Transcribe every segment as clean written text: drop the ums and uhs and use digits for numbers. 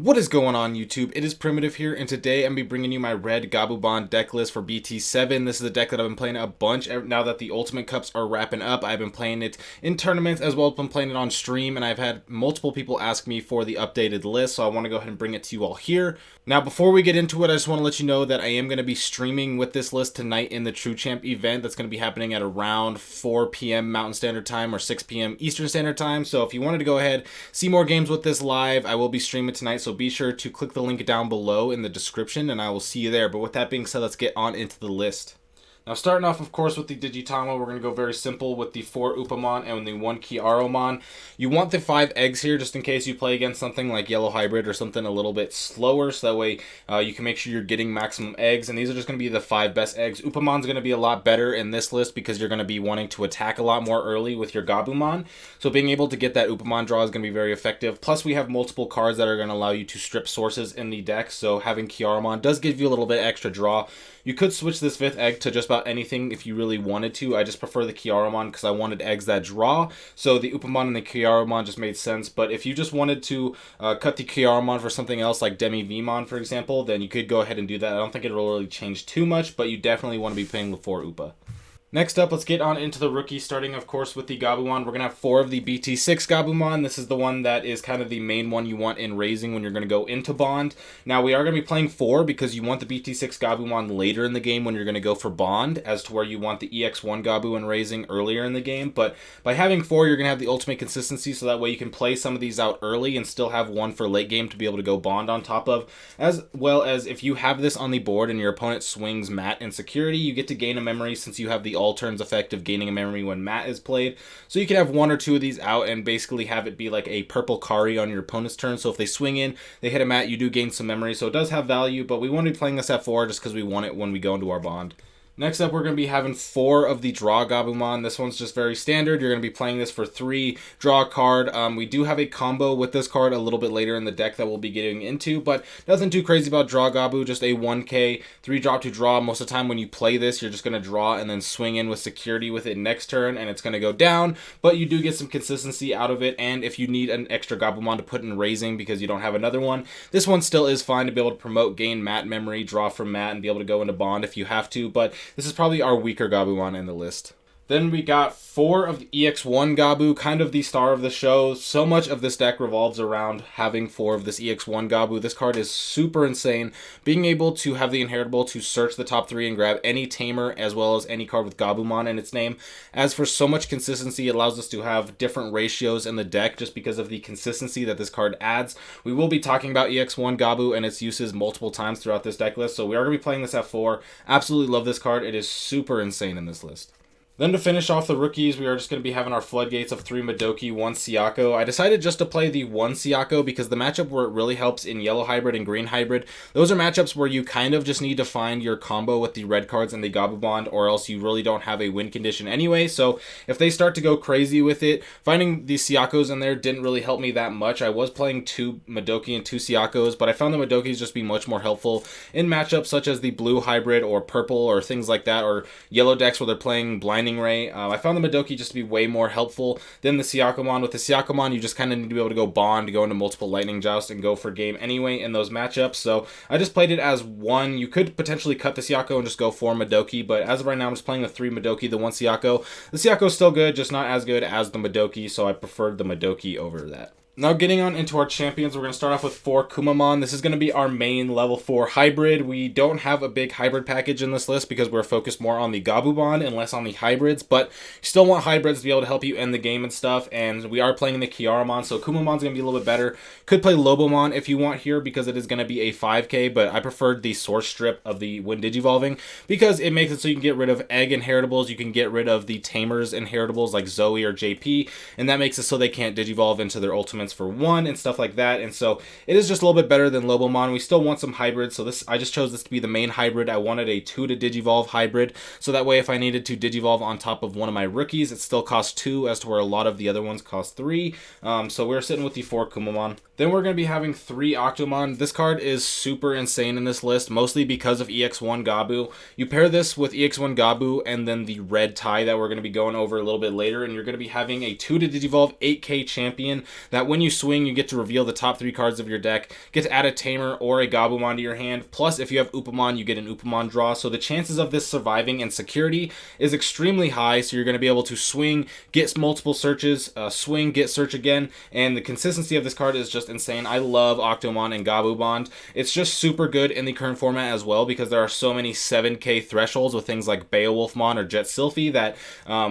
What is going on, YouTube? It is Primitive here, and today I'm going to be bringing you my red Gabumon deck list for BT7. This is a deck that I've been playing a bunch now that the Ultimate Cups are wrapping up. I've been playing it in tournaments as well as been playing it on stream, and I've had multiple people ask me for the updated list, so I want to go ahead and bring it to you all here. Now, before we get into it, I just want to let you know that I am going to be streaming with this list tonight in the True Champ event that's going to be happening at around 4 p.m. Mountain Standard Time or 6 p.m. Eastern Standard Time. So if you wanted to go ahead, see more games with this live, I will be streaming tonight, so be sure to click the link down below in the description, and I will see you there. But with that being said, let's get on into the list. Now, starting off, of course, with the Digitama, we're going to go very simple with the 4 Upamon and the 1 Kiaromon. You want the 5 eggs here just in case you play against something like Yellow Hybrid or something a little bit slower, so that way you can make sure you're getting maximum eggs, and these are just going to be the 5 best eggs. Upamon's going to be a lot better in this list because you're going to be wanting to attack a lot more early with your Gabumon, so being able to get that Upamon draw is going to be very effective. Plus, we have multiple cards that are going to allow you to strip sources in the deck, so having Kiaromon does give you a little bit extra draw. You could switch this 5th egg to just about anything if you really wanted to. I just prefer the Kiaromon because I wanted eggs that draw, so the Upamon and the Kiaromon just made sense. But if you just wanted to cut the Kiaromon for something else like Demi-Vmon, for example, then you could go ahead and do that. I don't think it'll really change too much, but you definitely want to be playing the 4 Upa. Next up, let's get on into the rookies, starting, of course, with the Gabumon. We're going to have 4 of the BT6 Gabumon. This is the one that is kind of the main one you want in raising when you're going to go into Bond. Now, we are going to be playing 4 because you want the BT6 Gabumon later in the game when you're going to go for Bond, as to where you want the EX1 Gabu in raising earlier in the game. But by having 4, you're going to have the ultimate consistency, so that way you can play some of these out early and still have one for late game to be able to go Bond on top of. As well as if you have this on the board and your opponent swings Mat and Security, you get to gain a memory since you have the all turns effect of gaining a memory when Mat is played. So you can have 1 or 2 of these out and basically have it be like a purple Kari on your opponent's turn. So if they swing in, they hit a Mat, you do gain some memory. So it does have value, but we want to be playing this at 4 just because we want it when we go into our Bond. Next up, we're going to be having 4 of the Draw Gabumon. This one's just very standard. You're going to be playing this for 3, draw a card. We do have a combo with this card a little bit later in the deck that we'll be getting into, but nothing too crazy about Draw Gabu, just a 1k, 3 drop to draw. Most of the time when you play this, you're just going to draw and then swing in with Security with it next turn, and it's going to go down, but you do get some consistency out of it, and if you need an extra Gabumon to put in raising because you don't have another one, this one still is fine to be able to promote, gain Mat memory, draw from Mat, and be able to go into Bond if you have to, but this is probably our weaker Gabumon in the list. Then we got 4 of the EX1 Gabu, kind of the star of the show. So much of this deck revolves around having 4 of this EX1 Gabu. This card is super insane. Being able to have the inheritable to search the top 3 and grab any Tamer as well as any card with Gabumon in its name. As for so much consistency, it allows us to have different ratios in the deck just because of the consistency that this card adds. We will be talking about EX1 Gabu and its uses multiple times throughout this deck list, so we are going to be playing this at 4. Absolutely love this card. It is super insane in this list. Then to finish off the rookies, we are just going to be having our floodgates of 3 Madoki, 1 Siako. I decided just to play the 1 Siako because the matchup where it really helps in Yellow Hybrid and Green Hybrid, those are matchups where you kind of just need to find your combo with the red cards and the Gabumon, or else you really don't have a win condition anyway. So if they start to go crazy with it, finding the Siakos in there didn't really help me that much. I was playing 2 Madoki and 2 Siakos, but I found the Madokis just be much more helpful in matchups such as the Blue Hybrid or Purple or things like that, or Yellow decks where they're playing Blinding Ray. I found the Madoki just to be way more helpful than the Siakomon. With the Siakomon, you just kind of need to be able to go Bond, go into multiple Lightning Joust, and go for game anyway in those matchups. So I just played it as 1. You could potentially cut the Siako and just go 4 Madoki, but as of right now, I'm just playing the 3 Madoki, the 1 Siako. The Siako is still good, just not as good as the Madoki, so I preferred the Madoki over that. Now getting on into our champions, we're going to start off with 4 Kumamon. This is going to be our main level 4 hybrid. We don't have a big hybrid package in this list because we're focused more on the Gabumon and less on the hybrids, but you still want hybrids to be able to help you end the game and stuff, and we are playing the Kiaromon, so Kumamon's going to be a little bit better. Could play Lobomon if you want here because it is going to be a 5k, but I preferred the source strip of the when Digivolving because it makes it so you can get rid of egg inheritables, you can get rid of the Tamers inheritables like Zoe or JP, and that makes it so they can't Digivolve into their ultimates for 1 and stuff like that, and so it is just a little bit better than Lobomon. We still want some hybrids, so I just chose this to be the main hybrid. I wanted a 2 to Digivolve hybrid, so that way if I needed to Digivolve on top of one of my rookies, it still costs 2 as to where a lot of the other ones cost 3. So we're sitting with the 4 Kumamon. Then we're going to be having 3 Octomon. This card is super insane in this list, mostly because of EX1 Gabu. You pair this with EX1 Gabu and then the red tie that we're going to be going over a little bit later, and you're going to be having a 2 to Digivolve 8k champion that when when you swing, you get to reveal the top 3 cards of your deck, get to add a Tamer or a Gabumon to your hand, plus if you have Upamon, you get an Upamon draw. So the chances of this surviving in security is extremely high, so you're going to be able to swing, get multiple searches, swing, get search again, and the consistency of this card is just insane. I love Octomon and Gabumon. It's just super good in the current format as well because there are so many 7k thresholds with things like Beowulfmon or Jet Sylphie that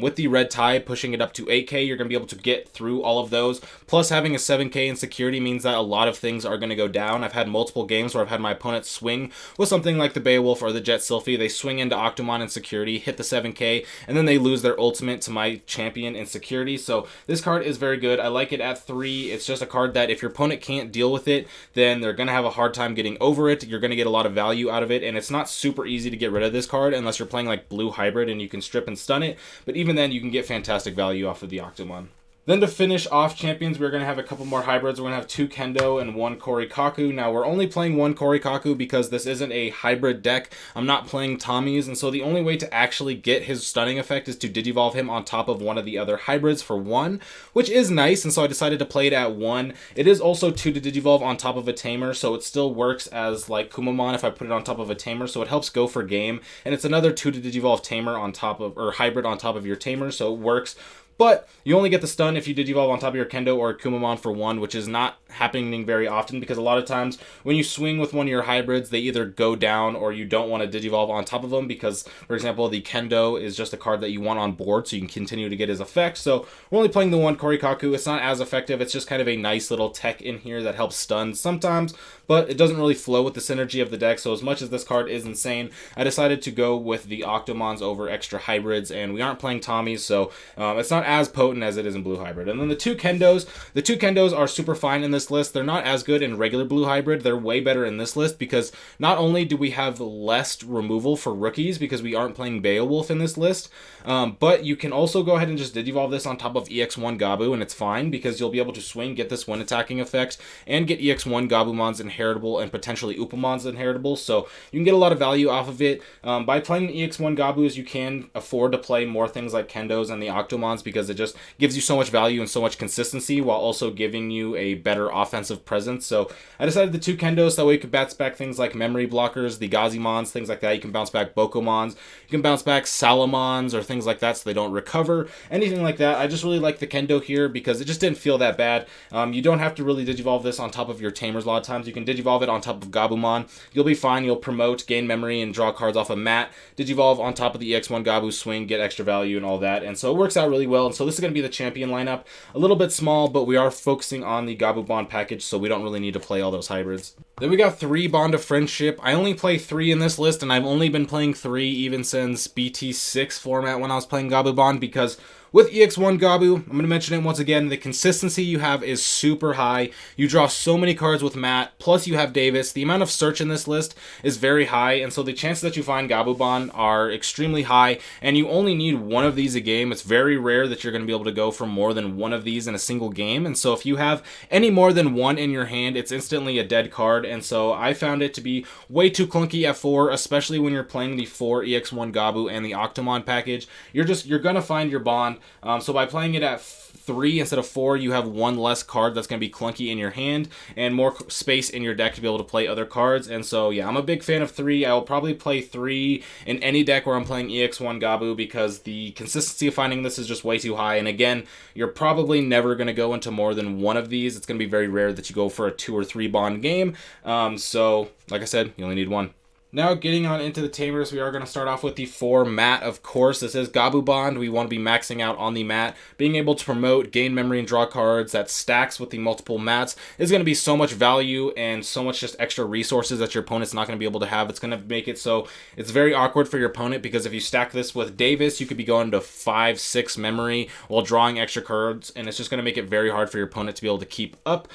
with the red tide pushing it up to 8k, you're going to be able to get through all of those. Plus having a 7k in security means that a lot of things are going to go down. I've had multiple games where I've had my opponent swing with something like the Beowulf or the Jet Sylphie. They swing into Octomon in security, hit the 7k, and then they lose their ultimate to my champion in security. So this card is very good. I like it at 3. It's just a card that if your opponent can't deal with it, then they're going to have a hard time getting over it. You're going to get a lot of value out of it, and it's not super easy to get rid of this card unless you're playing like blue hybrid and you can strip and stun it, but even then you can get fantastic value off of the Octomon. Then to finish off champions, we're going to have a couple more hybrids. We're going to have 2 Kendo and 1 Korikaku. Now, we're only playing 1 Korikaku because this isn't a hybrid deck. I'm not playing Tommy's, and so the only way to actually get his stunning effect is to Digivolve him on top of one of the other hybrids for 1, which is nice, and so I decided to play it at 1. It is also 2 to Digivolve on top of a Tamer, so it still works as like Kumamon if I put it on top of a Tamer, so it helps go for game, and it's another 2 to Digivolve Tamer on top of, or hybrid on top of your Tamer, so it works. But you only get the stun if you Digivolve on top of your Kendo or Kumamon for 1, which is not happening very often because a lot of times when you swing with one of your hybrids, they either go down or you don't want to Digivolve on top of them because, for example, the Kendo is just a card that you want on board so you can continue to get his effect. So we're only playing the 1 Korikaku. It's not as effective. It's just kind of a nice little tech in here that helps stun sometimes, but it doesn't really flow with the synergy of the deck. So as much as this card is insane, I decided to go with the Octomons over extra hybrids, and we aren't playing Tommy's, so it's not as potent as it is in blue hybrid. And then the 2 Kendos are super fine in this list. They're not as good in regular blue hybrid. They're way better in this list because not only do we have less removal for rookies because we aren't playing Beowulf in this list, but you can also go ahead and just Digivolve this on top of EX1 Gabu, and it's fine because you'll be able to swing, get this one attacking effect, and get EX1 Gabumon's inheritable and potentially Upamon's inheritable. So you can get a lot of value off of it. By playing the EX1 Gabus, you can afford to play more things like Kendos and the Octomons because it just gives you so much value and so much consistency while also giving you a better offensive presence. So I decided the 2 Kendos, that way you can bounce back things like memory blockers, the Gazimons, things like that. You can bounce back Bokomons, you can bounce back Salamons or things like that so they don't recover, anything like that. I just really like the Kendo here because it just didn't feel that bad. You don't have to really Digivolve this on top of your Tamers a lot of times. You can Digivolve it on top of Gabumon. You'll be fine. You'll promote, gain memory, and draw cards off a mat. Digivolve on top of the EX1 Gabu, swing, get extra value and all that. And so it works out really well. And so this is going to be the champion lineup. A little bit small, but we are focusing on the Gabumon package, so we don't really need to play all those hybrids. Then we got 3 Bond of Friendship. I only play 3 in this list, and I've only been playing 3 even since BT6 format when I was playing Gabumon because with EX1 Gabu, I'm going to mention it once again, the consistency you have is super high. You draw so many cards with Matt, plus you have Davis. The amount of search in this list is very high, and so the chances that you find Gabumon are extremely high, and you only need 1 of these a game. It's very rare that you're going to be able to go for more than 1 of these in a single game, and so if you have any more than 1 in your hand, it's instantly a dead card, and so I found it to be way too clunky at 4, especially when you're playing the 4 EX1 Gabu and the Octomon package. You're going to find your Bond. So by playing it at 3 instead of 4, you have 1 less card that's going to be clunky in your hand and more space in your deck to be able to play other cards. And so, yeah, I'm a big fan of 3. I will probably play 3 in any deck where I'm playing EX1 Gabu because the consistency of finding this is just way too high. And again, you're probably never going to go into more than 1 of these. It's going to be very rare that you go for a 2 or 3 Bond game. So, like I said, you only need 1. Now getting on into the Tamers, we are going to start off with the 4 mat, of course. This is Gabumon. We want to be maxing out on the mat. Being able to promote, gain memory, and draw cards that stacks with the multiple mats is going to be so much value and so much just extra resources that your opponent's not going to be able to have. It's going to make it so it's very awkward for your opponent because if you stack this with Davis, you could be going to 5, 6 memory while drawing extra cards, and it's just going to make it very hard for your opponent to be able to keep up.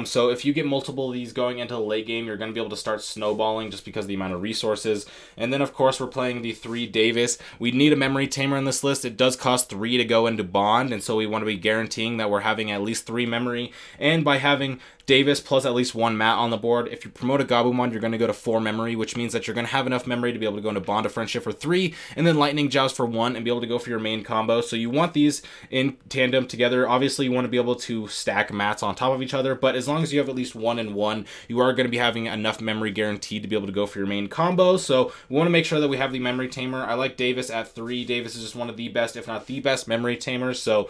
So if you get multiple of these going into the late game, you're going to be able to start snowballing just because of the amount of resources. And then of course we're playing the 3 Davis. We need a memory tamer in this list. It does cost 3 to go into Bond, and so we want to be guaranteeing that we're having at least 3 memory, and by having Davis plus at least one mat on the board. If you promote a Gabumon, you're going to go to 4 memory, which means that you're going to have enough memory to be able to go into Bond of Friendship for 3, and then Lightning Joust for 1, and be able to go for your main combo. So you want these in tandem together. Obviously, you want to be able to stack mats on top of each other, but as long as you have at least 1 and 1, you are going to be having enough memory guaranteed to be able to go for your main combo. So we want to make sure that we have the memory tamer. I like Davis at 3. Davis is just one of the best, if not the best, memory tamers. So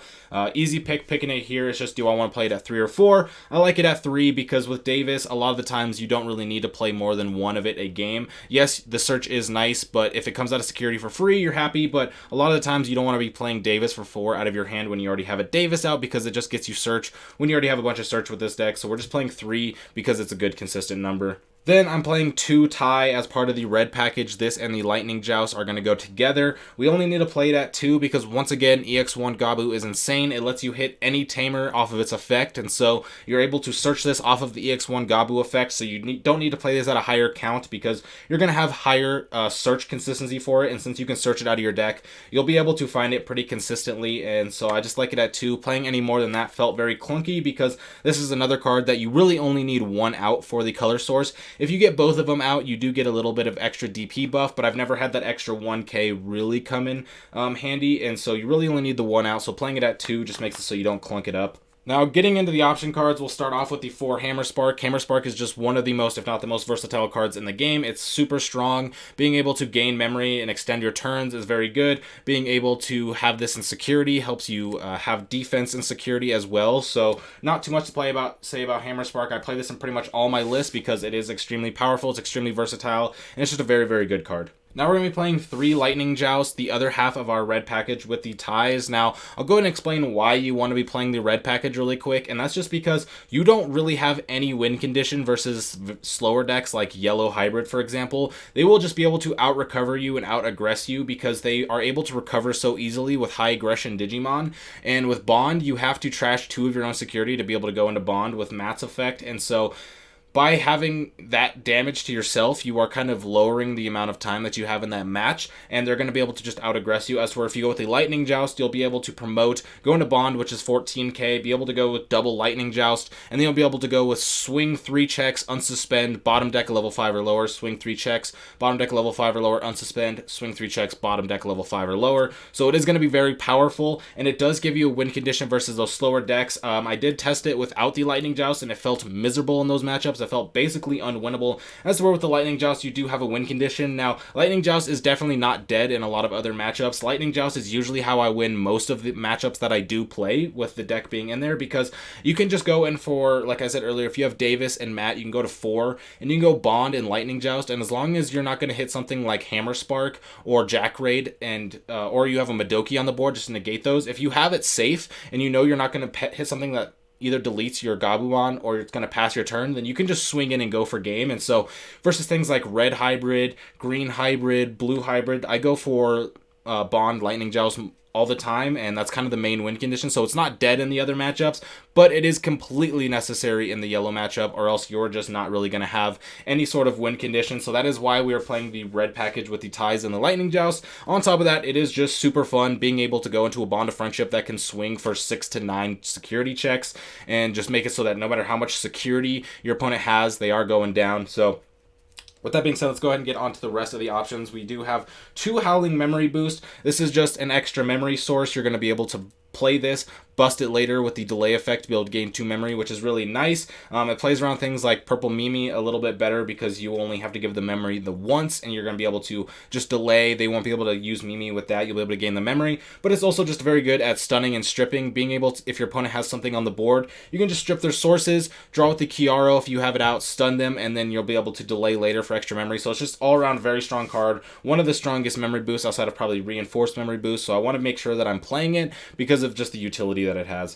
easy picking it here. It's just, do I want to play it at 3 or 4? I like it at 3 because with Davis, a lot of the times you don't really need to play more than one of it a game. Yes, the search is nice, but if it comes out of security for free, you're happy, but a lot of the times you don't want to be playing Davis for 4 out of your hand when you already have a Davis out, because it just gets you search when you already have a bunch of search with this deck. So we're just playing 3 because it's a good consistent number. Then I'm playing 2 Tai as part of the red package. This and the Lightning Joust are going to go together. We only need to play it at 2 because, once again, EX1 Gabu is insane. It lets you hit any tamer off of its effect, and so you're able to search this off of the EX1 Gabu effect, so you don't need to play this at a higher count because you're going to have higher search consistency for it, and since you can search it out of your deck, you'll be able to find it pretty consistently, and so I just like it at 2. Playing any more than that felt very clunky because this is another card that you really only need 1 out for the color source. If you get both of them out, you do get a little bit of extra DP buff, but I've never had that extra 1k really come in handy, and so you really only need the 1 out, so playing it at 2 just makes it so you don't clunk it up. Now, getting into the option cards, we'll start off with the 4 Hammer Spark. Hammer Spark is just one of the most, if not the most versatile cards in the game. It's super strong. Being able to gain memory and extend your turns is very good. Being able to have this in security helps you have defense and security as well. So not too much to say about Hammer Spark. I play this in pretty much all my lists because it is extremely powerful, it's extremely versatile, and it's just a very, very good card. Now we're going to be playing 3 Lightning Joust, the other half of our red package with the ties. Now, I'll go ahead and explain why you want to be playing the red package really quick, and that's just because you don't really have any win condition versus slower decks like Yellow Hybrid, for example. They will just be able to out-recover you and out-aggress you because they are able to recover so easily with high aggression Digimon, and with Bond, you have to trash 2 of your own security to be able to go into Bond with Matt's effect, and so by having that damage to yourself, you are kind of lowering the amount of time that you have in that match, and they're going to be able to just out-aggress you. As for if you go with the Lightning Joust, you'll be able to promote, go into Bond, which is 14k, be able to go with double Lightning Joust, and then you'll be able to go with swing 3 checks, unsuspend, bottom deck level 5 or lower, swing 3 checks, bottom deck level 5 or lower, unsuspend, swing 3 checks, bottom deck level 5 or lower. So it is going to be very powerful, and it does give you a win condition versus those slower decks. I did test it without the Lightning Joust, and it felt miserable in those matchups. It felt basically unwinnable. As for with the Lightning Joust, you do have a win condition. Now, Lightning Joust is definitely not dead in a lot of other matchups. Lightning Joust is usually how I win most of the matchups that I do play with the deck being in there, because you can just go in for, like I said earlier, if you have Davis and Matt, you can go to 4, and you can go Bond and Lightning Joust, and as long as you're not going to hit something like Hammer Spark or Jack Raid, and or you have a Madoki on the board just to negate those, if you have it safe, and you know you're not going to hit something that either deletes your Gabumon or it's going to pass your turn, then you can just swing in and go for game. And so versus things like red hybrid, green hybrid, blue hybrid, I go for Bond, Lightning Joust all the time, and that's kind of the main win condition. So it's not dead in the other matchups, but it is completely necessary in the yellow matchup, or else you're just not really going to have any sort of win condition. So that is why we are playing the red package with the ties and the Lightning Joust. On top of that, it is just super fun being able to go into a Bond of Friendship that can swing for 6 to 9 security checks and just make it so that no matter how much security your opponent has, they are going down. So with that being said, let's go ahead and get on to the rest of the options. We do have 2 Howling Memory Boost. This is just an extra memory source. You're going to be able to play this, bust it later with the delay effect to be able to gain 2 memory, which is really nice. It plays around things like Purple Mimi a little bit better because you only have to give the memory the once, and you're going to be able to just delay. They won't be able to use Mimi with that. You'll be able to gain the memory, but it's also just very good at stunning and stripping, being able to, if your opponent has something on the board, you can just strip their sources, draw with the Kiaro if you have it out, stun them, and then you'll be able to delay later for extra memory. So it's just all around very strong card. One of the strongest memory boosts outside of probably reinforced memory boost. So I want to make sure that I'm playing it because of just the utility that it has.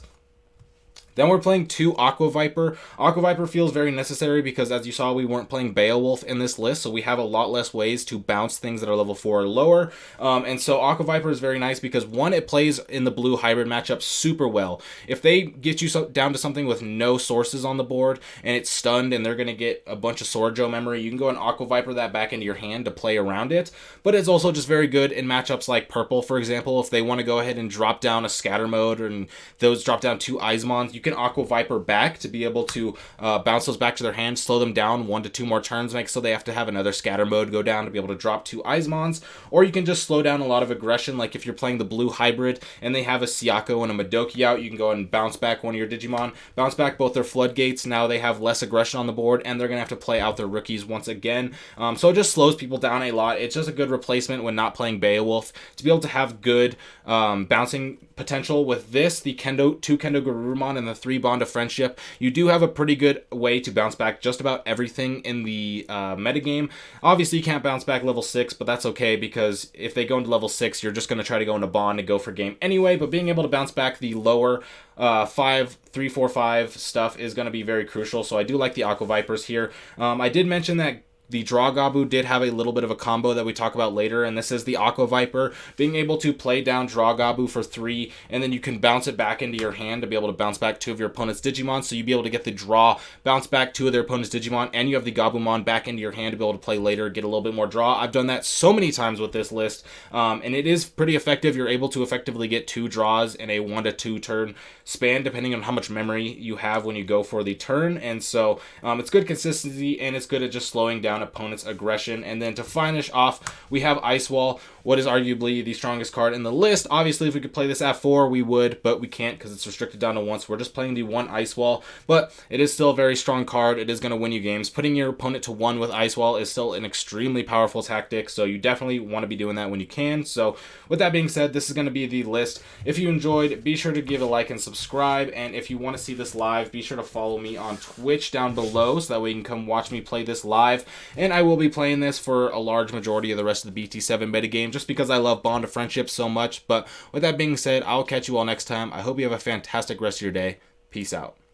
Then we're playing 2 Aqua Viper. Aqua Viper feels very necessary because, as you saw, we weren't playing Beowulf in this list, so we have a lot less ways to bounce things that are level 4 or lower. And so Aqua Viper is very nice because, one, it plays in the blue hybrid matchup super well. If they get you down to something with no sources on the board and it's stunned and they're going to get a bunch of Swordjo memory, you can go and Aqua Viper that back into your hand to play around it. But it's also just very good in matchups like Purple, for example. If they want to go ahead and drop down a Scatter Mode and those drop down 2 Eismons, you can can Aqua Viper back to be able to bounce those back to their hand, slow them down 1 to 2 more turns, make so they have to have another scatter mode go down to be able to drop 2 Eismons, or you can just slow down a lot of aggression, like if you're playing the blue hybrid and they have a Siako and a Madoki out, you can go ahead and bounce back one of your Digimon, bounce back both their floodgates. Now they have less aggression on the board, and they're going to have to play out their rookies once again. So it just slows people down a lot. It's just a good replacement when not playing Beowulf to be able to have good bouncing potential. With this, the 2 Kendo Garurumon and the 3 Bond of Friendship, you do have a pretty good way to bounce back just about everything in the metagame. Obviously, you can't bounce back level 6, but that's okay, because if they go into level 6, you're just going to try to go into Bond and go for game anyway. But being able to bounce back the lower 5, 3, 4, 5 stuff is going to be very crucial. So I do like the Aqua Vipers here. I did mention that the Draw Gabu did have a little bit of a combo that we talk about later, and this is the Aqua Viper, being able to play down Draw Gabu for 3, and then you can bounce it back into your hand to be able to bounce back 2 of your opponent's Digimon, so you'll be able to get the draw, bounce back 2 of their opponent's Digimon, and you have the Gabumon back into your hand to be able to play later, get a little bit more draw. I've done that so many times with this list, and it is pretty effective. You're able to effectively get 2 draws in a 1 to 2 turn span, depending on how much memory you have when you go for the turn, and so it's good consistency, and it's good at just slowing down opponent's aggression. And then to finish off, we have Ice Wall, what is arguably the strongest card in the list. Obviously, if we could play this at 4, we would, but we can't because it's restricted down to 1, so we're just playing the 1 Ice Wall, but it is still a very strong card. It is going to win you games. Putting your opponent to 1 with Ice Wall is still an extremely powerful tactic, so you definitely want to be doing that when you can. So with that being said, this is going to be the list. If you enjoyed, be sure to give a like and subscribe, and if you want to see this live, be sure to follow me on Twitch down below, so that way you can come watch me play this live. And I will be playing this for a large majority of the rest of the BT7 metagame, just because I love Bond of Friendship so much. But with that being said, I'll catch you all next time. I hope you have a fantastic rest of your day. Peace out.